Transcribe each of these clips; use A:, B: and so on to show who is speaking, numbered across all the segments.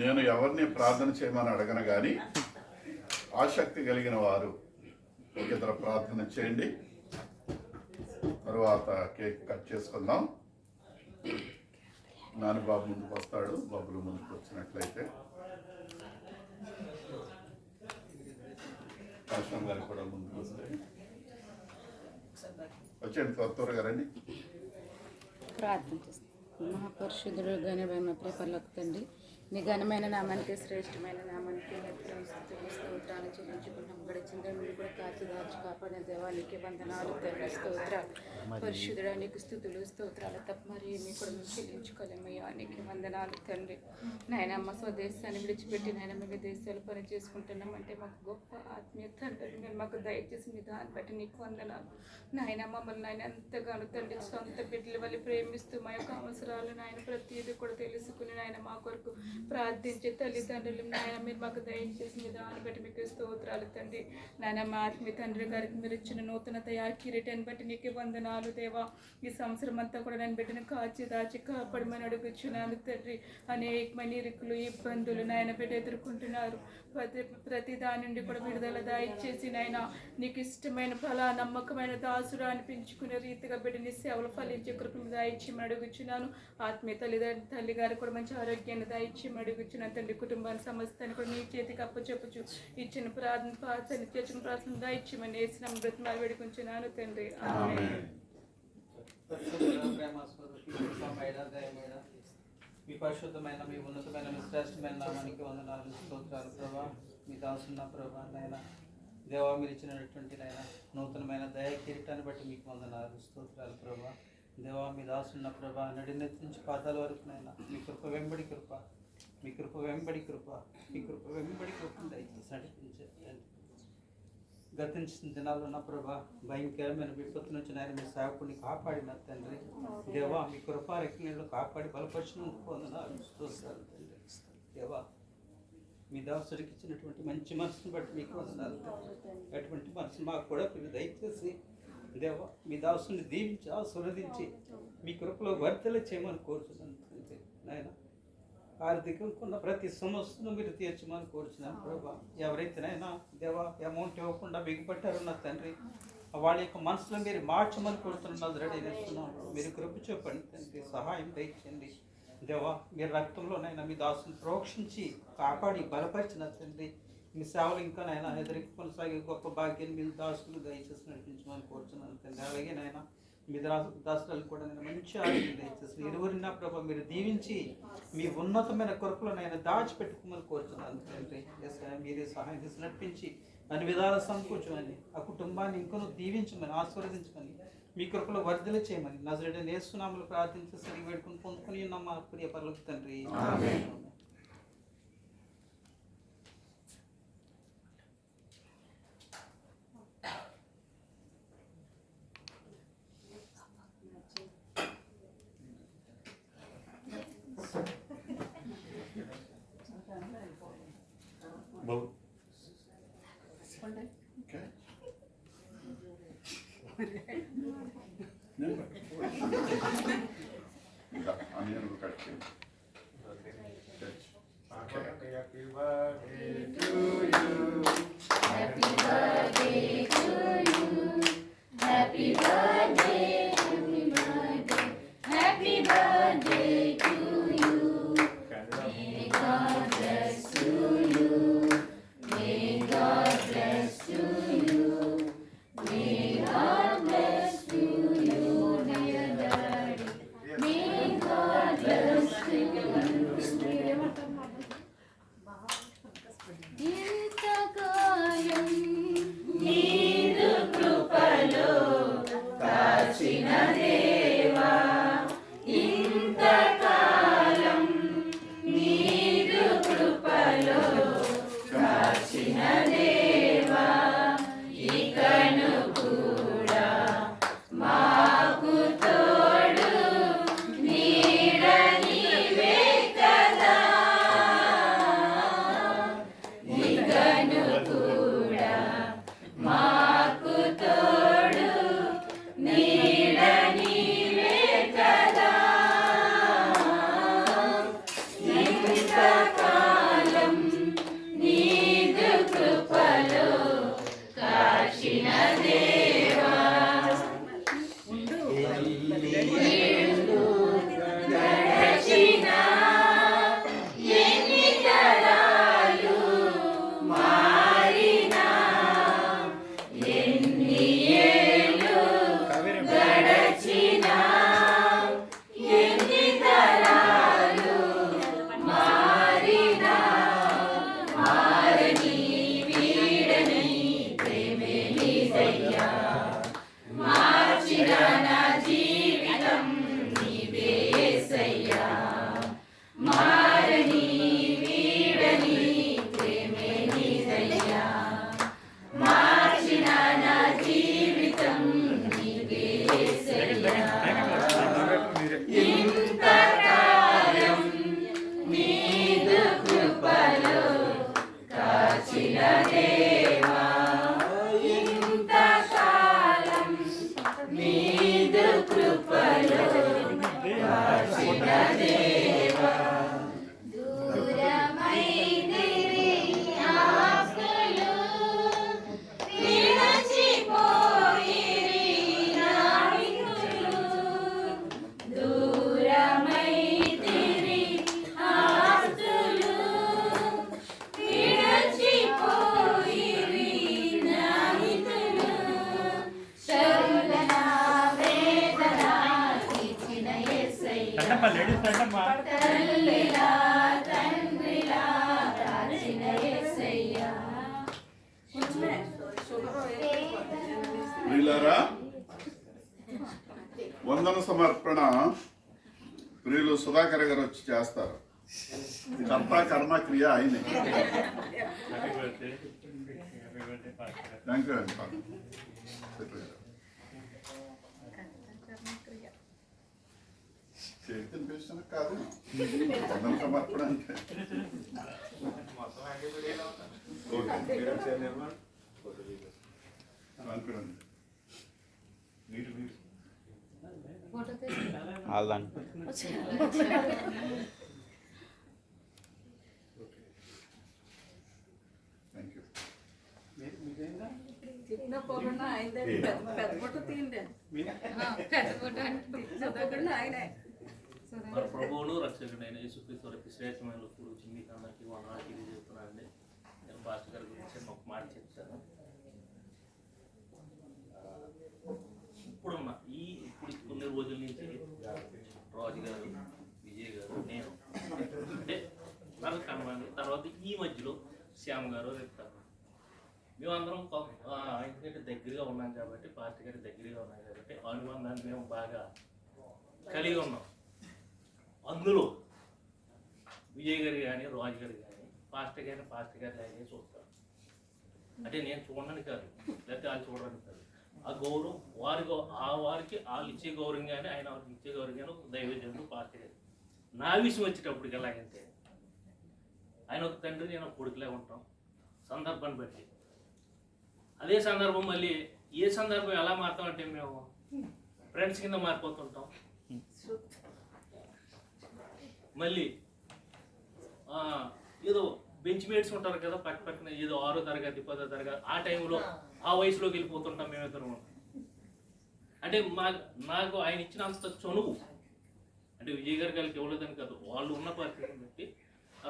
A: నేను ఎవరిని ప్రార్థన చేయమని అడగను కానీ ఆసక్తి కలిగిన వారు ఒక ఇద్దరు ప్రార్థన చేయండి. తరువాత కేక్ కట్ చేసుకుందాం. నాని బాబు ముందుకు వస్తాడు. బాబులు ముందుకు వచ్చినట్లయితే కాశ్యం గారు కూడా ముందుకు వస్తాయి. వచ్చేయండి, త్వరగా రండి.
B: ప్రార్థన చేస్తాం. మహాపరిశుద్ధుడు ఘనమైన ప్రేపర్లకు తండ్రి, నీ ఘనమైన నామానికి శ్రేష్టమైన నామానికి స్తోత్రాలు చెల్లించుకుంటాం. గడిచిన నుండి కూడా కాచి దాచి కాపాడిన దేవానికి వందనాలు తండ్రి. స్తోత్రాలు పరిశుద్ధుడా, నీకు స్థుతులు స్తోత్రాలు తప్ప మరి ఏమి కూడా మేము చెల్లించుకోలేమయ్యా. నీకు వందనాలు తండ్రి. నాయనమ్మ స్వదేశాన్ని విడిచిపెట్టి నాయన మేము దేశాలు పని చేసుకుంటున్నామంటే మాకు గొప్ప ఆత్మీయ తండ్రి. మీరు మాకు దయచేసి మీ దాన్ని బట్టి నీకు వందనాలు నాయన. మమ్మల్ని నాయన ఎంతగానో తండ్రి సొంత బిడ్డల వల్ల ప్రేమిస్తూ మా యొక్క అవసరాలు నాయన ప్రతిదీ కూడా తెలుసుకుని నాయన మా కొరకు ప్రార్థించే తల్లిదండ్రులు నాయన మీరు మాకు దయచేసి మీ దాన్ని బట్టి మీకు స్తోత్రాలు తండ్రి. నాయన మా ఆత్మీయ తండ్రి గారికి మీరు ఇచ్చిన నూతనత కిరీటాన్ని బట్టి నీకు వందనాలు దేవా. ఈ సంవత్సరం అంతా కూడా నేను బిడ్డను కాచి దాచి కాపాడమని అడుగుచున్నాను తండ్రి. అనేకమైన ఇరుకులు ఇబ్బందులు నాయన బిడ్డ ఎదుర్కొంటున్నారు. ప్రతి దాని నుండి కూడా విడుదల దయచేసి నాయన నీకు ఇష్టమైన ఫలా నమ్మకమైన దాసుడు అనిపించుకునే రీతిగా బిడ్డని సేవలు ఫలించే కృపను దయచేయమని అడుగుచున్నాను. ఆత్మీయ తల్లి గారు కూడా మంచి ఆరోగ్యాన్ని దయచేయమని అడుగుచున్నాను తండ్రి. కుటుంబాన్ని సమస్తాన్ని కూడా నీ చేతికి అప్పచెప్పుచు ఇచ్చిన చేసిన ప్రార్థన దయచేయమని వేసిన బ్రతిమాలు వేడుకుంటున్నాను తండ్రి.
C: మీ పరిశుద్ధమైన మీ ఉన్నతమైన మీ శ్రేష్టమైన నామానికి వందనాలు స్తోత్రాలు ప్రభా. మీ దాసున్న ప్రభా నాయన దేవా, మీరు ఇచ్చినటువంటి నాయన నూతనమైన దయా కిరీటాన్ని బట్టి మీకు వందనాలు స్తోత్రాలు ప్రభా. దేవా, మీ దాసున్న ప్రభా నడినెత్తి నుంచి పాదాల వరకు నాయన మీ కృప వెంబడి కృప, మీ కృప వెంబడి కృప, మీ కృప వెంబడి కృప దయచేసి నడిపించే గతించిన దినాల్లో ఉన్న ప్రభా భయంకరమైన విపత్తు నుంచి నాయన మీ సేవకుడిని కాపాడిన తండ్రి. దేవా, మీ కృపారెక్కలు కాపాడి బలపరిచినందుకు వందనాలు స్తోత్రాలు తండ్రి. దేవా, మీ దాసుడికి ఇచ్చినటువంటి మంచి మనసును బట్టి మీకు వందనాలు. అటువంటి మనసు మాకు కూడా మీరు దయచేసి దేవా మీ దాసుని దీవించి ఆశీర్వదించి మీ కృపలో వర్ధల చేయమని కోరుచున్నాను నాయన. ఆర్థికంకున్న ప్రతి సమస్యను మీరు తీర్చమని కోరుచున్నాను ప్రభా. ఎవరైతేనైనా దేవా అమౌంట్ ఇవ్వకుండా బిగుపట్టారో నా తండ్రి, వాళ్ళ యొక్క మనసులో మీరు మార్చమని కోరుతున్నది రెడీ చేస్తున్నాను. మీరు కృప చూపండి తండ్రి, సహాయం దయచేయండి దేవా. మీరు రక్తంలోనైనా మీ దాసుని ప్రోక్షించి కాపాడి బలపరిచిన తండ్రి. మీ సేవలు ఇంకా నాయన ఎదురికి కొనసాగే గొప్ప భాగ్యాన్ని మీ దాసులు దయచేసి నడిపించమని కోరుచున్నాను తండ్రి. అలాగే నాయన మీ దాసులు కూడా నేను మంచి ఆరోగ్యం దయచేసి ఇరువురిన ప్రభావ మీరు దీవించి మీ ఉన్నతమైన కొరకులనైనా దాచిపెట్టుకోమని కోరుచున్నాను తండ్రి. మీరే సహాయం చేసి నడిపించి అన్ని విధాల సమకూర్చమని ఆ కుటుంబాన్ని ఇంకొను దీవించమని ఆశీర్వదించమని మీ కృపలో వర్ధల చేయమని నజరేయుడైన యేసు నామములో ప్రార్థించి సరిగి వేడుకుని పొందుకుని ఉన్నాం మా ప్రియ పరలోక తండ్రి.
D: Happy birthday to you. Happy birthday to you. Happy birthday, happy birthday, happy birthday to you. May God bless you. May God bless you. May God bless you, dear daddy. May God bless you. దేవా దూరమైతిరి ఆస్తులు విడచిపోయిరి నాయకులు దూరమైతిరి ఆస్తులు విడచిపోయిరి నాయకులు శరుల వేదన తీర్చిన యేసయ్య తల్లిలా తండ్రిలా రాచిన యేసయ్య
A: ప్రియులారా, వందన సమర్పణ ప్రియులు సుధాకర్ గారు వచ్చి చేస్తారు. కర్త కర్మ క్రియ ఆయనే. థ్యాంక్ యూ అండి. చేతి తినిపించడం కాదు వందన సమర్పణ అంటే. అనుకోండి. Thank you.
E: మన ప్రభువును రక్షకుడైన యేసుక్రీస్తు వారి శ్రేష్టమైన గురించి మీకు అందరికీ వందనాలు తెలియజేస్తున్నానండి. నేను పాస్టర్ గారి గురించి ఒక మాట చెప్తాను. ఇప్పుడున్న ఇప్పుడు కొన్ని రోజుల నుంచి రాజు గారు, విజయ్ గారు, నేను అంటే నాకు కనబడి తర్వాత ఈ మధ్యలో శ్యామ్ గారు చెప్తారు. మేమందరం ఆయనకంటే దగ్గరగా ఉన్నాం కాబట్టి, పాస్టర్ గారి దగ్గరగా ఉన్నాం కాబట్టి అనుబంధాన్ని మేము బాగా కలిగి ఉన్నాం. అందులో విజయ్ గారు కానీ, రాజు గారు కానీ, పాస్టర్ గారు లాగే చూస్తారు. అంటే నేను చూడడానికి కాదు, లేకపోతే వాళ్ళు చూడడానికి కాదు. ఆ గౌరవం వారికి వాళ్ళు ఇచ్చే గౌరవం కానీ, ఆయన వారికి ఇచ్చే గౌరవం కానీ ఒక దైవజనుడు పాస్టర్ గారు. నా విషయం వచ్చేటప్పటికి ఎలాగంటే ఆయన ఒక తండ్రి, నేను ఒక కొడుకులే ఉంటాం సందర్భాన్ని బట్టి. అదే సందర్భం మళ్ళీ ఏ సందర్భం ఎలా మారుతామంటే మేము ఫ్రెండ్స్ కింద మారిపోతుంటాం. మళ్ళీ ఏదో బెంచ్ మేట్స్ ఉంటారు కదా పక్కన, ఏదో 6వ తరగతి 10వ తరగతి ఆ టైంలో ఆ వయసులోకి వెళ్ళిపోతుంటాం మేమిద్దరం. అంటే నాకు ఆయన ఇచ్చినంత చనువు అంటే విజయ్ గారి గారికి ఇవ్వలేదని కాదు, వాళ్ళు ఉన్న పరిస్థితిని బట్టి.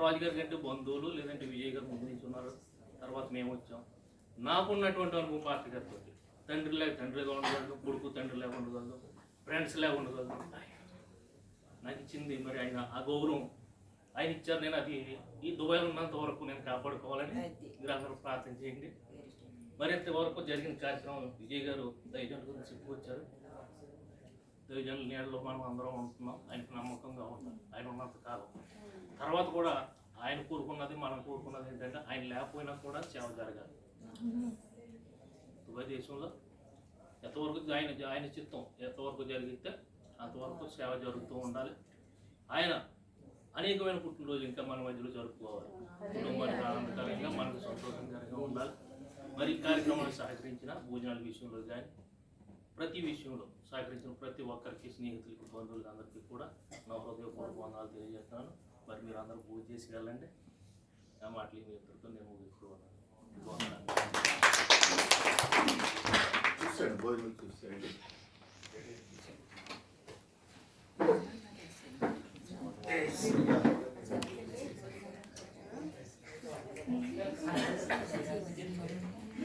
E: రాజు గారి కంటే బంధువులు లేదంటే విజయ్ గారు ముందు నుంచి ఉన్నారు, తర్వాత మేము వచ్చాం. నాకున్నటువంటి అనుభవం పాస్టర్ గారితో తండ్రిగా ఉండగలదు, కొడుకు తండ్రిలాగా ఉండగలదు, ఫ్రెండ్స్ లాగా ఉండగలదు. నాకు ఇచ్చింది మరి ఆయన ఆ గౌరవం ఆయన ఇచ్చారు. నేను అది ఈ దుబాయ్లో ఉన్నంత వరకు నేను కాపాడుకోవాలని మీరు అందరూ ప్రార్థన చేయండి. మరింత వరకు జరిగిన కార్యక్రమం విజయ్ గారు దైవజనుల గురించి చెప్పుకొచ్చారు. దైవజనుల నీడలో మనం అందరం ఉంటున్నాం, ఆయనకు నమ్మకంగా ఉంటాం ఆయన ఉన్నంత కాలం. తర్వాత కూడా ఆయన కోరుకున్నది మనం కోరుకున్నది ఏంటంటే ఆయన లేకపోయినా కూడా సేవ జరగాలి. దుబాయ్ దేశంలో ఎంతవరకు ఆయన చిత్తం ఎంతవరకు జరిగితే అంతవరకు సేవ జరుగుతూ ఉండాలి. ఆయన అనేకమైన పుట్టినరోజు ఇంకా మన మధ్యలో జరుపుకోవాలి. కుటుంబానికి ఆనందకరంగా, మనకు సంతోషకరంగా ఉండాలి. మరి కార్యక్రమాన్ని సహకరించిన భోజనాల విషయంలో కానీ ప్రతి విషయంలో సహకరించిన ప్రతి ఒక్కరికి, స్నేహితులకి, బంధువులకి అందరికీ కూడా నా హృదయపూర్వక వందనాలు తెలియజేస్తున్నాను. మరి మీరు అందరూ పూజ చేసి వెళ్ళండి. ఆ మాటలు మీ ఇద్దరితో నేను ముగిస్తున్నాను.
A: చూసాడు భోజనం చూసాడు.